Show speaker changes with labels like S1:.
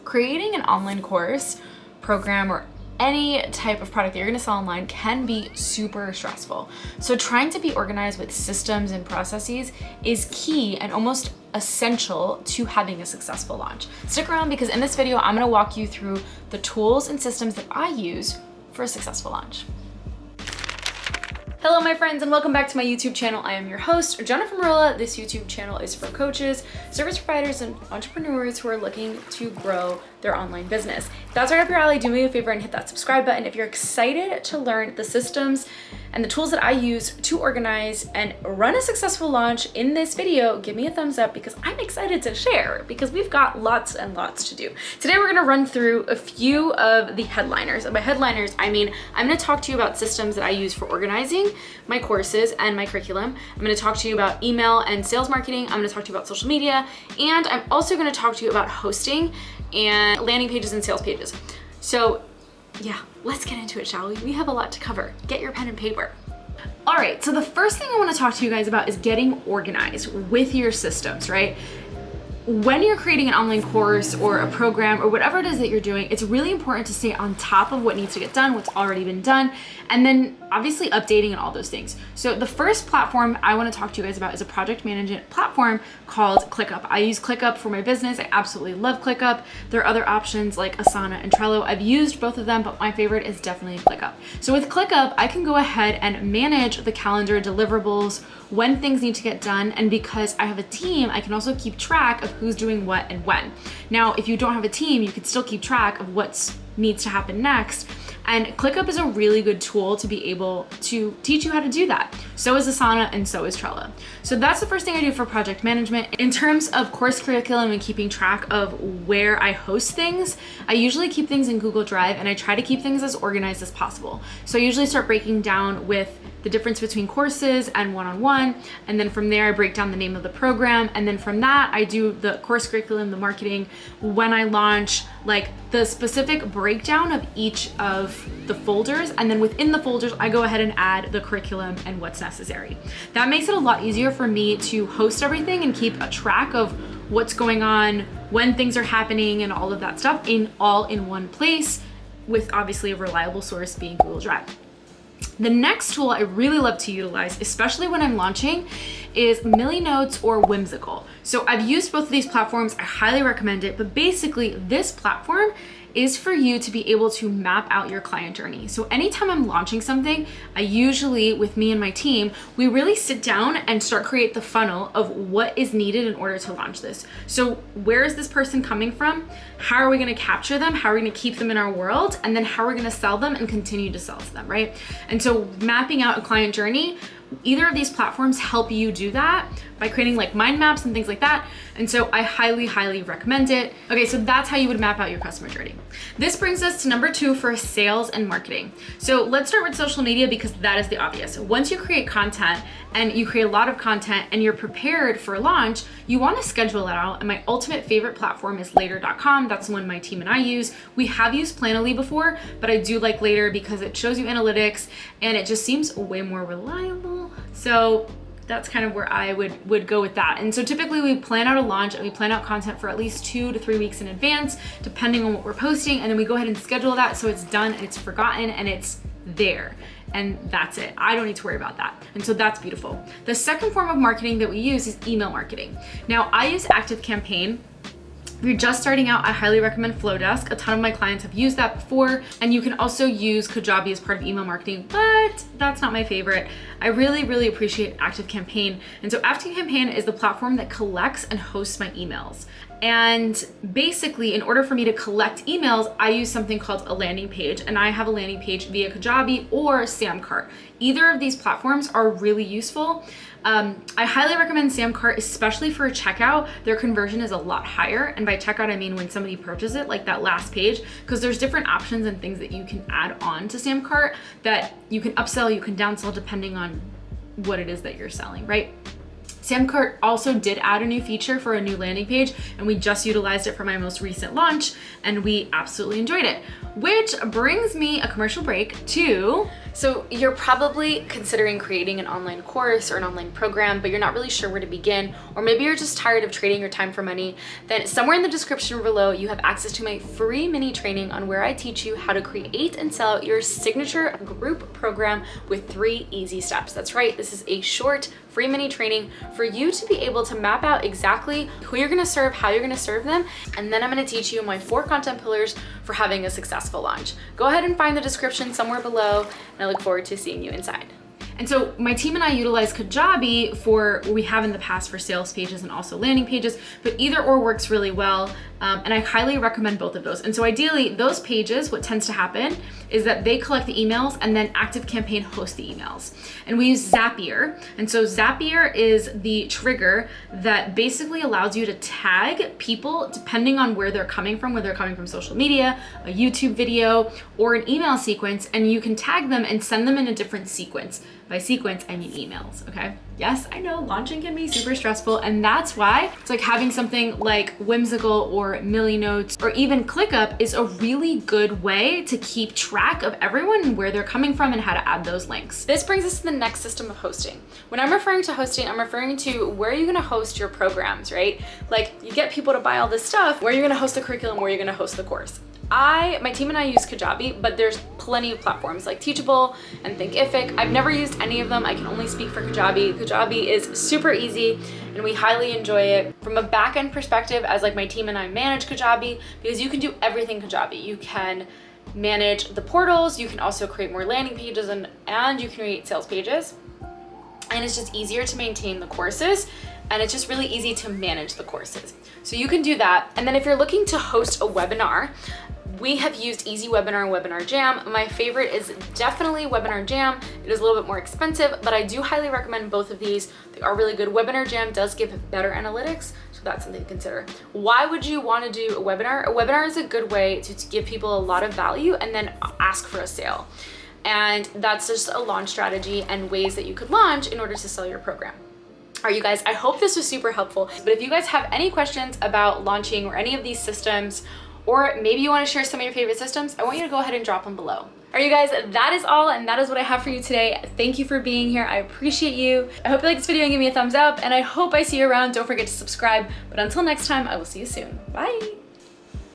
S1: Creating an online course, program, or any type of product that you're gonna sell online can be super stressful. So trying to be organized with systems and processes is key and almost essential to having a successful launch. Stick around because in this video, I'm gonna walk you through the tools and systems that I use for a successful launch. Hello my friends and welcome back to my YouTube channel. I am your host, Jenna from Morilla. This YouTube channel is for coaches, service providers, and entrepreneurs who are looking to grow their online business. If that's right up your alley, do me a favor and hit that subscribe button. If you're excited to learn the systems and the tools that I use to organize and run a successful launch in this video, give me a thumbs up because I'm excited to share because we've got lots and lots to do. Today we're gonna run through a few of the headliners. And by headliners, I mean, I'm gonna talk to you about systems that I use for organizing my courses and my curriculum. I'm gonna talk to you about email and sales marketing. I'm gonna talk to you about social media. And I'm also gonna talk to you about hosting and landing pages and sales pages. So yeah, let's get into it, shall we? We have a lot to cover. Get your pen and paper. All right, so the first thing I wanna talk to you guys about is getting organized with your systems, right? When you're creating an online course or a program or whatever it is that you're doing, it's really important to stay on top of what needs to get done, what's already been done, and then obviously updating and all those things. So the first platform I want to talk to you guys about is a project management platform called ClickUp. I use ClickUp for my business. I absolutely love ClickUp. There are other options like Asana and Trello. I've used both of them, but my favorite is definitely ClickUp. So with ClickUp, I can go ahead and manage the calendar, deliverables, when things need to get done, and because I have a team, I can also keep track of who's doing what and when. Now, if you don't have a team, you can still keep track of what needs to happen next. And ClickUp is a really good tool to be able to teach you how to do that. So is Asana and so is Trello. So that's the first thing I do for project management. In terms of course curriculum and keeping track of where I host things, I usually keep things in Google Drive and I try to keep things as organized as possible. So I usually start breaking down with the difference between courses and one-on-one. And then from there, I break down the name of the program. And then from that, I do the course curriculum, the marketing, when I launch, like the specific breakdown of each of the folders. And then within the folders, I go ahead and add the curriculum and what's necessary. That makes it a lot easier for me to host everything and keep a track of what's going on, when things are happening and all of that stuff all in one place with obviously a reliable source being Google Drive. The next tool I really love to utilize, especially when I'm launching, is Milanotes or Whimsical. So I've used both of these platforms. I highly recommend it, but basically this platform is for you to be able to map out your client journey. So anytime I'm launching something, I usually, with me and my team, we really sit down and start create the funnel of what is needed in order to launch this. So where is this person coming from? How are we gonna capture them? How are we gonna keep them in our world? And then how are we gonna sell them and continue to sell to them, right? And so mapping out a client journey, either of these platforms help you do that by creating like mind maps and things like that. And so I highly, highly recommend it. Okay, so that's how you would map out your customer journey. This brings us to number 2 for sales and marketing. So let's start with social media because that is the obvious. Once you create content and you create a lot of content and you're prepared for launch, you wanna schedule it out. And my ultimate favorite platform is later.com. That's the one my team and I use. We have used Planoly before, but I do like Later because it shows you analytics and it just seems way more reliable. So that's kind of where I would go with that. And so typically we plan out a launch and we plan out content for at least 2 to 3 weeks in advance, depending on what we're posting. And then we go ahead and schedule that so it's done and it's forgotten and it's there. And that's it. I don't need to worry about that. And so that's beautiful. The second form of marketing that we use is email marketing. Now I use ActiveCampaign. If you're just starting out, I highly recommend Flodesk. A ton of my clients have used that before. And you can also use Kajabi as part of email marketing, but that's not my favorite. I really, really appreciate ActiveCampaign. And so ActiveCampaign is the platform that collects and hosts my emails. And basically, in order for me to collect emails, I use something called a landing page, and I have a landing page via Kajabi or Samcart. Either of these platforms are really useful. I highly recommend Samcart, especially for a checkout. Their conversion is a lot higher. And by checkout, I mean when somebody purchases it, like that last page, because there's different options and things that you can add on to Samcart that you can upsell, you can downsell, depending on what it is that you're selling, right? Samcart also did add a new feature for a new landing page, and we just utilized it for my most recent launch, and we absolutely enjoyed it. Which brings me a commercial break to So you're probably considering creating an online course or an online program, but you're not really sure where to begin, or maybe you're just tired of trading your time for money. Then somewhere in the description below, you have access to my free mini training on where I teach you how to create and sell out your signature group program with 3 easy steps. That's right, this is a short free mini training for you to be able to map out exactly who you're gonna serve, how you're gonna serve them, and then I'm gonna teach you my 4 content pillars for having a successful launch. Go ahead and find the description somewhere below, and I look forward to seeing you inside. And so my team and I utilize Kajabi for what we have in the past for sales pages and also landing pages, but either or works really well. And I highly recommend both of those. And so ideally those pages, what tends to happen is that they collect the emails and then ActiveCampaign hosts the emails. And we use Zapier. And so Zapier is the trigger that basically allows you to tag people depending on where they're coming from, whether they're coming from social media, a YouTube video, or an email sequence, and you can tag them and send them in a different sequence. By sequence, I mean emails, okay? Yes, I know launching can be super stressful, and that's why it's like having something like Whimsical or Milanotes or even ClickUp is a really good way to keep track of everyone and where they're coming from and how to add those links. This brings us to the next system of hosting. When I'm referring to hosting, I'm referring to where you're gonna host your programs, right? Like you get people to buy all this stuff, where you're gonna host the curriculum, where you're gonna host the course. My team and I use Kajabi, but there's plenty of platforms like Teachable and Thinkific. I've never used any of them. I can only speak for Kajabi. Kajabi is super easy and we highly enjoy it. From a back-end perspective, as like my team and I manage Kajabi, because you can do everything Kajabi. You can manage the portals, you can also create more landing pages and you can create sales pages. And it's just easier to maintain the courses, and it's just really easy to manage the courses. So you can do that. And then if you're looking to host a webinar, we have used Easy Webinar and Webinar Jam. My favorite is definitely Webinar Jam. It is a little bit more expensive, but I do highly recommend both of these. They are really good. Webinar Jam does give better analytics, so that's something to consider. Why would you want to do a webinar? A webinar is a good way to give people a lot of value and then ask for a sale. And that's just a launch strategy and ways that you could launch in order to sell your program. All right, you guys, I hope this was super helpful. But if you guys have any questions about launching or any of these systems, or maybe you want to share some of your favorite systems, I want you to go ahead and drop them below. All right, you guys, that is all, and that is what I have for you today. Thank you for being here. I appreciate you. I hope you like this video and give me a thumbs up, and I hope I see you around. Don't forget to subscribe. But until next time, I will see you soon. Bye.